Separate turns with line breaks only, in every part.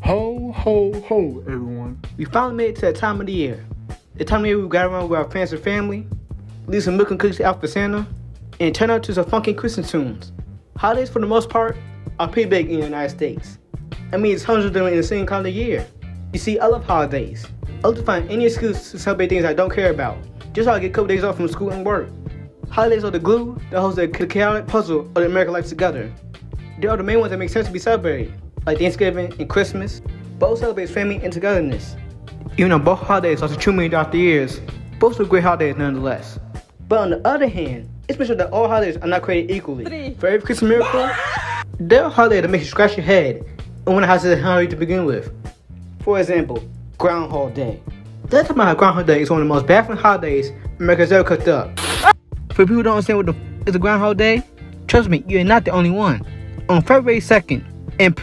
Ho, ho, ho, everyone.
We finally made it to that time of the year. The time of the year we got around with our friends and family, leave some milk and cookies out for Santa, and turn out to some funky Christmas tunes. Holidays, for the most part, are pretty big in the United States. I mean, it's hundreds of them in the same calendar year. You see, I love holidays. I love to find any excuse to celebrate things I don't care about, just so I get a couple days off from school and work. Holidays are the glue that holds the chaotic puzzle of the American life together. They are the main ones that make sense to be celebrated, like Thanksgiving and Christmas. Both celebrate family and togetherness. Even though both holidays lost a true meaning throughout the years, both are great holidays nonetheless. But on the other hand, it's been shown that all holidays are not created equally. For every Christmas miracle, there are holidays that make you scratch your head and wonder how it's a holiday to begin with. For example, Groundhog Day. Let's talk about how Groundhog Day is one of the most baffling holidays America's ever cooked up. For people who don't understand what the is a Groundhog Day, trust me, you're not the only one. On February 2nd, in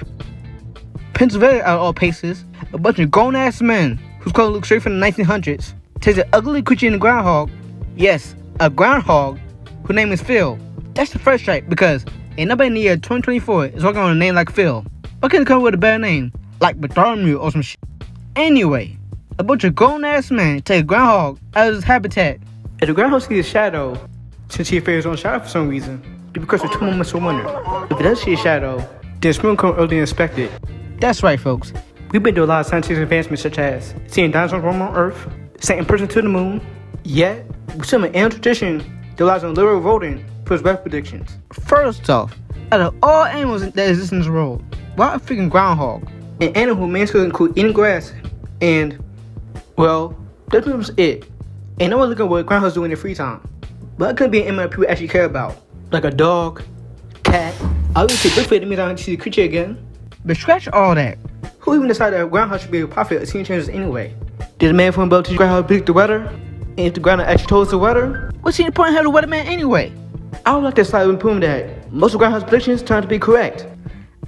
Pennsylvania, out of all places, a bunch of grown-ass men whose clothes look straight from the 1900s takes an ugly creature in a groundhog, yes, a groundhog, whose name is Phil. That's the first strike, because ain't nobody in the year 2024 is working on a name like Phil. Why can't they come up with a better name, like Bartholomew or some shit? Anyway, a bunch of grown-ass men take a groundhog out of his habitat. If the groundhog sees a shadow, since he fears his own shadow for some reason, it becomes for 2 moments of wonder. If it does see a shadow, then spring will come earlier than expected. That's right, folks. We've been through a lot of scientific advancements, such as seeing dinosaurs roam on Earth, sending person to the moon. Yet, we still have an animal tradition that relies on literal rodent for its weather predictions. First off, out of all animals that exist in this world, why a freaking groundhog? An animal who main skills include eating grass and, well, that's pretty much it. Ain't no one looking at what groundhogs do in their free time. But it could be an animal that people actually care about, like a dog, cat. I would say Bigfoot to me I don't see the creature again. But scratch all that. Who even decided that groundhog should be a prophet of seeing changes anyway? Did the man from above teach groundhog to predict the weather? And if the groundhog actually told us the weather, what's the point of having a weatherman anyway? I would like to slightly improve that most of groundhog's predictions turn out to be correct.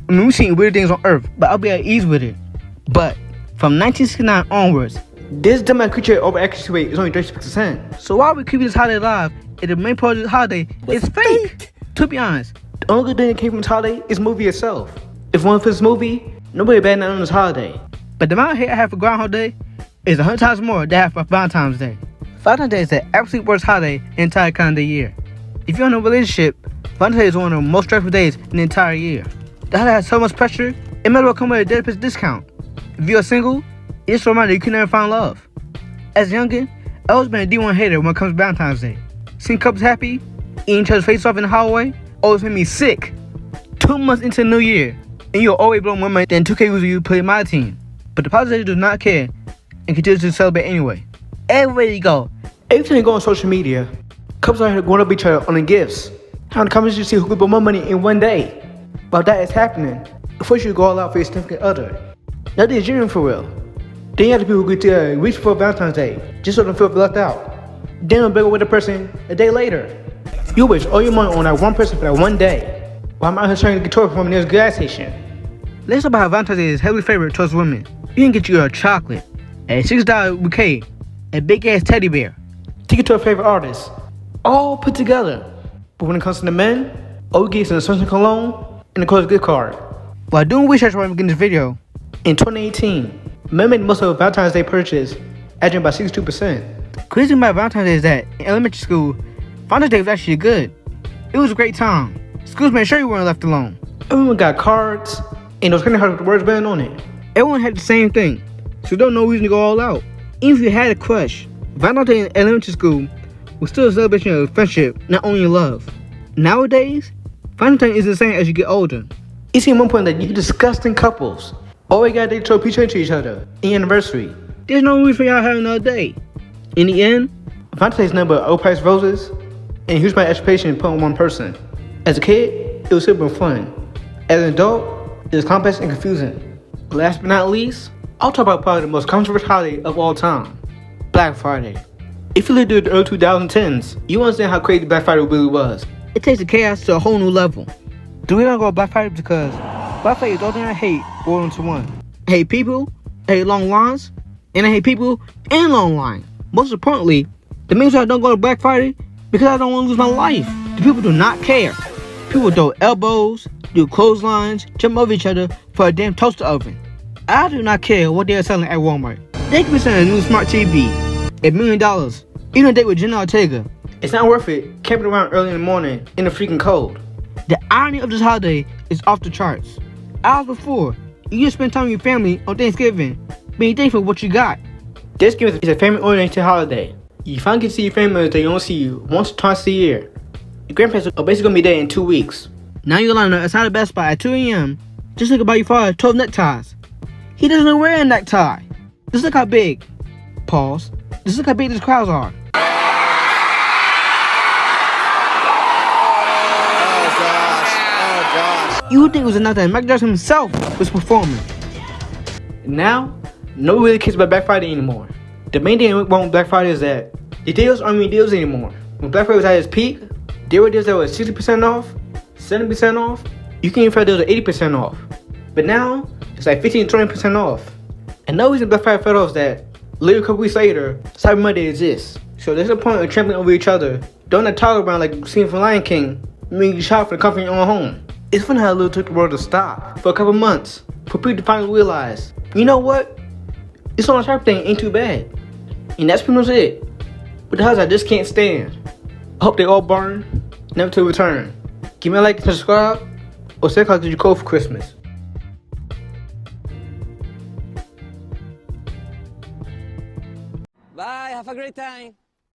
I mean, we've seen weird things on Earth, but I'll be at ease with it. But from 1969 onwards, this dumbass creature over accuracy rate is only 36%. So why are we keeping this holiday alive if the main part of this holiday is fake? To be honest, the only good thing that came from this holiday is the movie itself. If one for this movie, nobody bad on this holiday. But the amount of hate I have for Groundhog Day is 100 times more than I have for Valentine's Day. Valentine's Day is the absolute worst holiday in the entire calendar year. If you're in a relationship, Valentine's Day is one of the most stressful days in the entire year. The holiday has so much pressure, it might as well come with a 30% discount. If you're single, it's a reminder you can never find love. As a youngin', I've always been a D1 hater when it comes to Valentine's Day. Seeing couples happy, eating each other's face off in the hallway, always made me sick. 2 months into the new year, and you'll always blow more money than 2K users you play my team. But the politicians do not care and continue to celebrate anyway. Everywhere you go, every time you go on social media, couples are going up each other on the gifts. How the companies you see who could put more money in one day. While that is happening, first you go all out for your significant other. Nothing is genuine for real. Then you have the people who get weeks before Valentine's Day, just so they don't feel left out. Then they'll break up with the person a day later. You waste all your money on that one person for that one day, while I'm out here trying to get toy from the nearest gas station. Let's talk about how Valentine's Day is heavily favored towards women. You can get you a chocolate, a $6 bouquet, a big ass teddy bear, ticket to a favorite artist, all put together. But when it comes to the men, all we get is an essential cologne and a clothes gift card. While doing research while I'm making this video, in 2018, men made most of a Valentine's Day purchase, adding by 62%. Crazy about Valentine's Day is that in elementary school, Valentine's Day was actually good. It was a great time. Schools made sure you weren't left alone. Everyone got cards, and those candy hearts with the words banned on it. Everyone had the same thing, so there was no reason to go all out. Even if you had a crush, Valentine's Day in elementary school was still a celebration of friendship, not only love. Nowadays, Valentine's is the same as you get older. You see at one point that you disgusting couples always got to show appreciation to each other in your anniversary. There's no reason for y'all having another day. In the end, Valentine's Day is nothing but overpriced roses and a huge amount of expectation put on one person. As a kid, it was super fun. As an adult, it was complex and confusing. Last but not least, I'll talk about probably the most controversial holiday of all time, Black Friday. If you lived through the early 2010s, you understand how crazy Black Friday really was. It takes the chaos to a whole new level. The reason I go Black Friday because Black Friday is all that I hate rolled into one. I hate people, I hate long lines, and I hate people and long lines. Most importantly, the main reason I don't go to Black Friday because I don't want to lose my life. The people do not care. People throw elbows, do clotheslines, jump over each other for a damn toaster oven. I do not care what they are selling at Walmart. They could be selling a new smart TV, $1 million, even a date with Jenna Ortega. It's not worth it camping around early in the morning in the freaking cold. The irony of this holiday is off the charts. Hours before, you just spend time with your family on Thanksgiving, being thankful for what you got. Thanksgiving is a family-oriented holiday. You finally get to see your family that you don't see once or twice a year. Your grandparents are basically gonna be there in 2 weeks. Now you're lining up outside of Best Buy at 2 a.m. just think about your father 12 neckties. He doesn't wear a necktie. Just look how big. Pause. Just look how big these crowds are. Oh gosh. You would think it was enough that Mike Jackson himself was performing. Now, nobody really cares about Black Friday anymore. The main thing wrong with Black Friday is that the deals aren't really deals anymore. When Black Friday was at its peak, there were deals that were 60% off, 70% off. You can even find deals at 80% off. But now, it's like 15 to 20% off. And the reason Black Friday fell off is that literally a couple weeks later, Cyber Monday exists. So there's no point in trampling over each other. Don't let talk around like scene from Lion King, meaning you shop for the comfort of your own home. It's funny how it took the world to stop for a couple months for people to finally realize, you know what? This online shop thing ain't too bad. And that's pretty much it. But the houses I just can't stand. I hope they all burn, never to return. Give me a like and subscribe, or say how you code for Christmas.
Bye, have a great time.